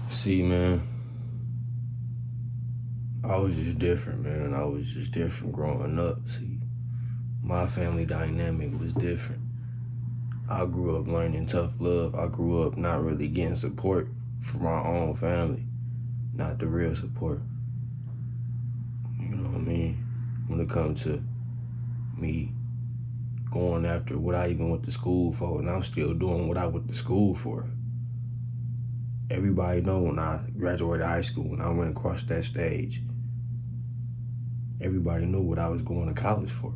See, man, I was just different, man. I was just different growing up. See, my family dynamic was different. I grew up learning tough love. I grew up not really getting support from my own family, not the real support. You know what I mean? When it comes to me going after what I even went to school for, and I'm still doing what I went to school for. Everybody know when I graduated high school, when I went across that stage, everybody knew what I was going to college for.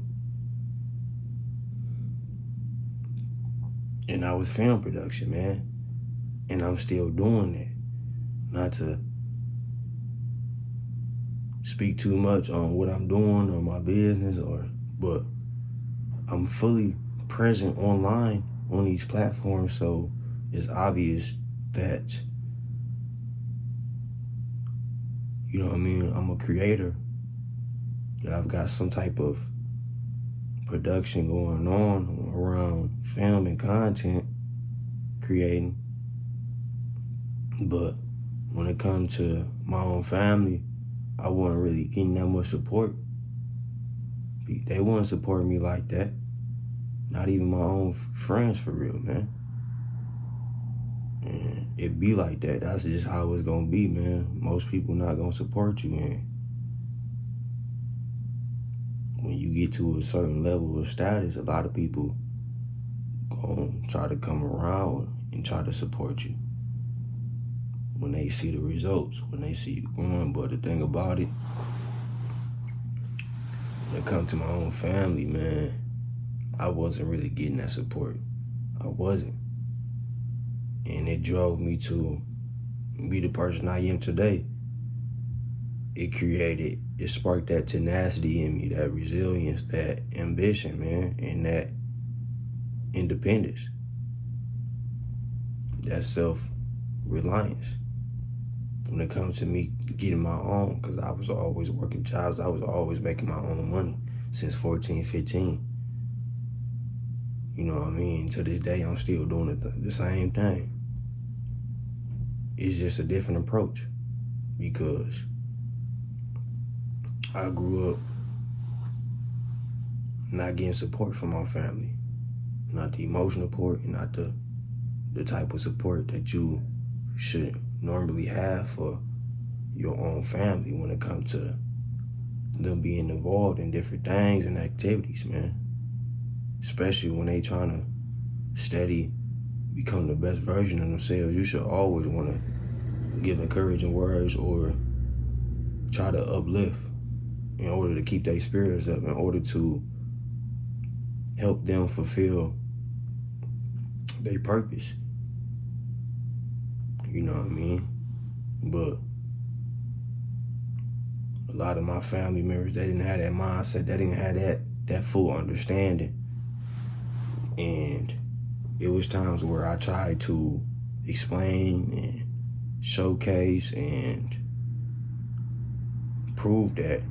And I was film production, man. And I'm still doing that. Not to speak too much on what I'm doing or my business, but I'm fully present online on these platforms, so it's obvious that, you know what I mean, I'm a creator, that I've got some type of production going on around film and content creating. But when it comes to my own family, I wasn't really getting that much support. They wouldn't support me like that. Not even my own friends, for real, man. And it be like that. That's just how it's gonna be, man. Most people not gonna support you, and when you get to a certain level of status, a lot of people gonna try to come around and try to support you when they see the results, when they see you growing. But the thing about it, when it comes to my own family, man, I wasn't really getting that support. I wasn't. And it drove me to be the person I am today. It sparked that tenacity in me, that resilience, that ambition, man, and that independence, that self-reliance when it comes to me getting my own, because I was always working jobs. I was always making my own money since 14, 15. You know what I mean? To this day, I'm still doing the same thing. It's just a different approach because I grew up not getting support from my family, not the emotional support, and not the type of support that you should normally have for your own family when it comes to them being involved in different things and activities, man. Especially when they trying to steady become the best version of themselves. You should always want to give encouraging words or try to uplift in order to keep their spirits up, in order to help them fulfill their purpose. You know what I mean? But a lot of my family members, they didn't have that mindset. They didn't have that full understanding. And it was times where I tried to explain and showcase and prove that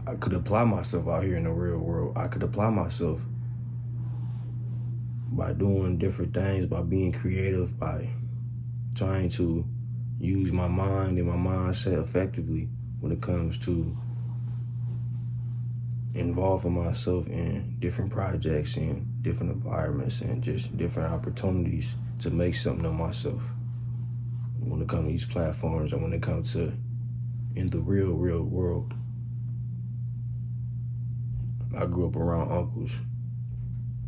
I could apply myself out here in the real world. I could apply myself by doing different things, by being creative, by trying to use my mind and my mindset effectively when it comes to involving myself in different projects and different environments and just different opportunities to make something of myself when it comes to these platforms and when it comes to in the real world. I grew up around uncles,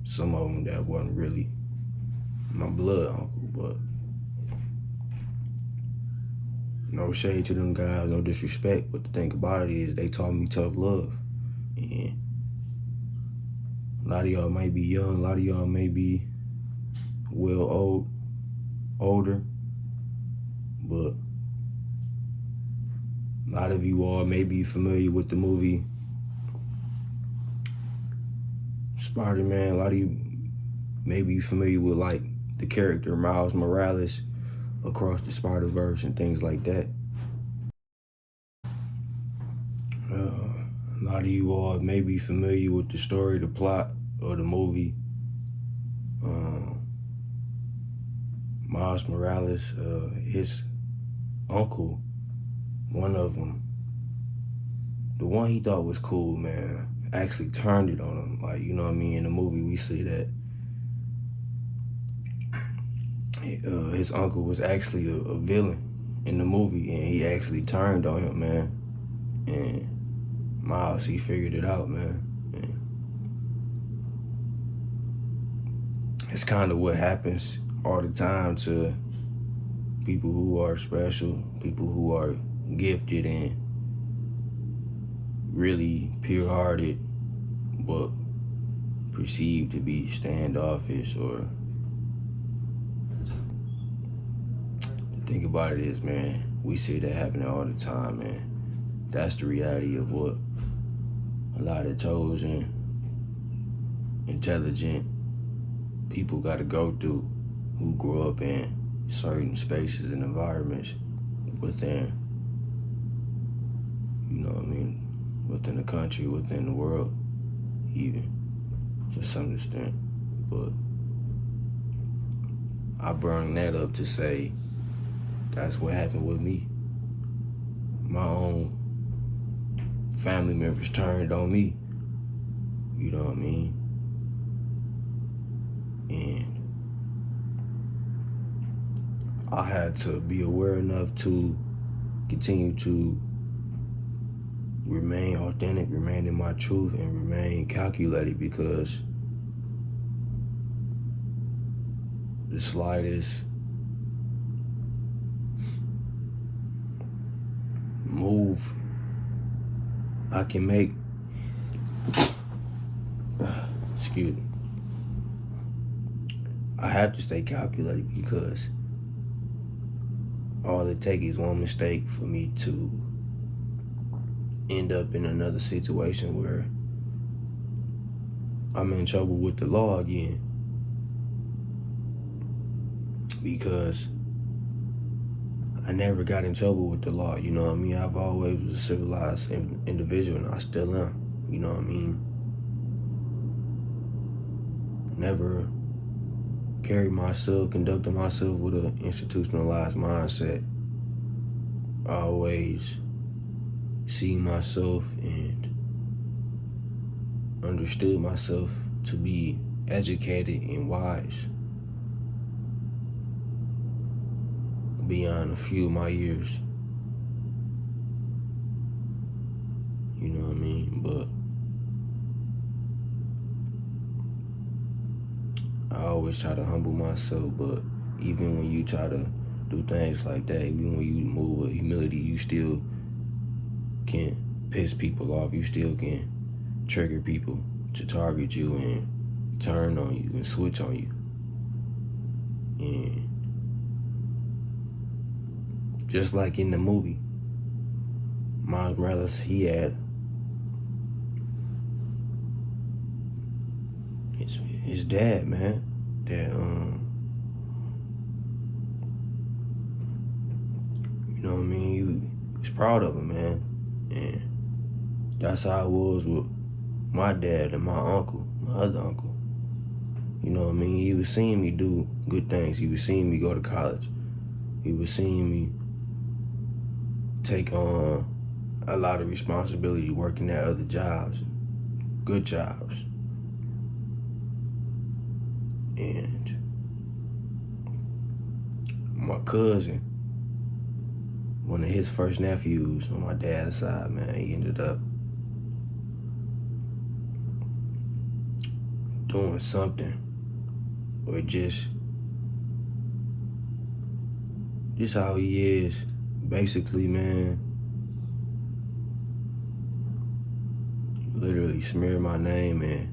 some of them that wasn't really my blood uncle, but no shade to them guys, no disrespect, but the thing about it is they taught me tough love. And a lot of y'all might be young, a lot of y'all may be older, but a lot of you all may be familiar with the movie Spider-Man. A lot of you may be familiar with like the character Miles Morales across the Spider-Verse and things like that. A lot of you all may be familiar with the story, the plot of the movie Miles Morales, his uncle, one of them, the one he thought was cool, man, actually turned it on him. Like, you know what I mean? In the movie, we see that his uncle was actually a villain in the movie, and he actually turned on him, man. And Miles, he figured it out, man. And it's kind of what happens all the time to people who are special, people who are gifted and really pure-hearted, but perceived to be standoffish. Or the thing about it is, man, we see that happening all the time, man. That's the reality of what a lot of chosen, intelligent people got to go through who grew up in certain spaces and environments within, you know what I mean, within the country, within the world, even, to some extent. But I bring that up to say that's what happened with me. My own family members turned on me, you know what I mean? And I had to be aware enough to continue to remain authentic, remain in my truth, and remain calculated, because the slightest move I can make, excuse me, I have to stay calculated, because all it takes is one mistake for me to end up in another situation where I'm in trouble with the law again. Because I never got in trouble with the law, you know what I mean? I've always was a civilized individual, and I still am, you know what I mean? Never carried myself, conducted myself with an institutionalized mindset. I always see myself and understood myself to be educated and wise beyond a few of my years. You know what I mean? But I always try to humble myself, but even when you try to do things like that, even when you move with humility, you still can piss people off. You still can trigger people to target you and turn on you and switch on you. And just like in the movie, Miles Morales, he had his dad, man, that you know what I mean, he was proud of him, man. And that's how it was with my dad and my uncle, my other uncle. You know what I mean? He was seeing me do good things. He was seeing me go to college. He was seeing me take on a lot of responsibility working at other jobs, good jobs. And my cousin, one of his first nephews on my dad's side, man, he ended up doing something, or just how he is, basically, man. Literally smeared my name and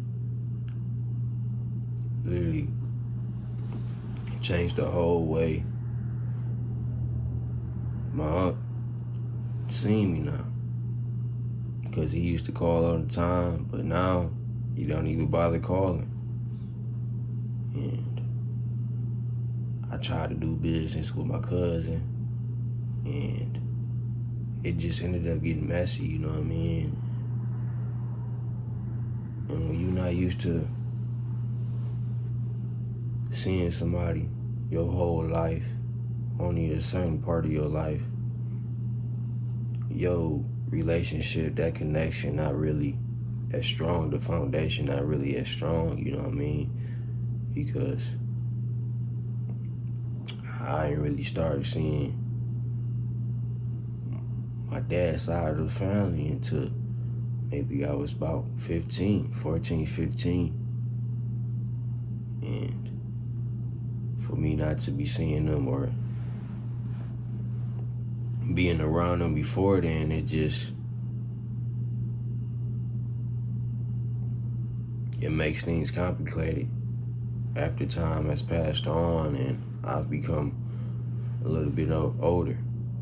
literally changed the whole way my aunt seen me now. Because he used to call all the time, but now he don't even bother calling. And I tried to do business with my cousin, and it just ended up getting messy, you know what I mean? And when you're not used to seeing somebody your whole life, only a certain part of your life, your relationship, that connection not really as strong, the foundation not really as strong, you know what I mean? Because I ain't really started seeing my dad's side of the family until maybe I was about 14, 15. And for me not to be seeing them or being around them before then, it makes things complicated after time has passed on and I've become a little bit older,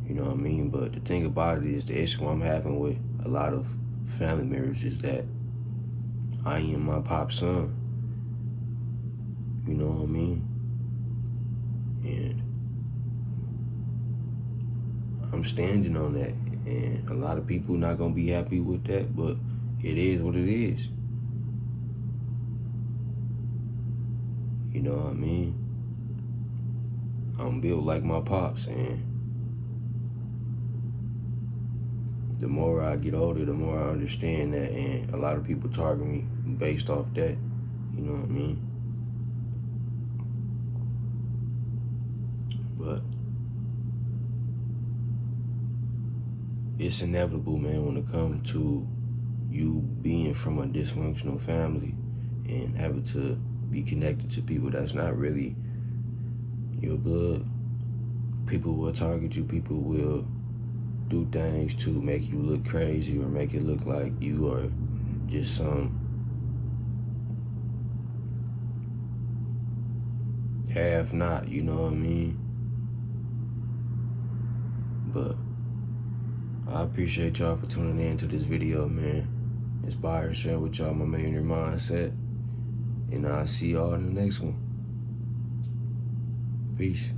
you know what I mean? But the thing about it is the issue I'm having with a lot of family members is that I am my pop's son, you know what I mean? And I'm standing on that, and a lot of people not gonna be happy with that, but it is what it is. You know what I mean? I'm built like my pops, and the more I get older, the more I understand that, and a lot of people target me based off that, you know what I mean? But it's inevitable, man, when it comes to you being from a dysfunctional family and having to be connected to people that's not really your blood. People will target you. People will do things to make you look crazy or make it look like you are just some have-not, you know what I mean? But I appreciate y'all for tuning in to this video, man. Inspire and share with y'all my millionaire mindset. And I'll see y'all in the next one. Peace.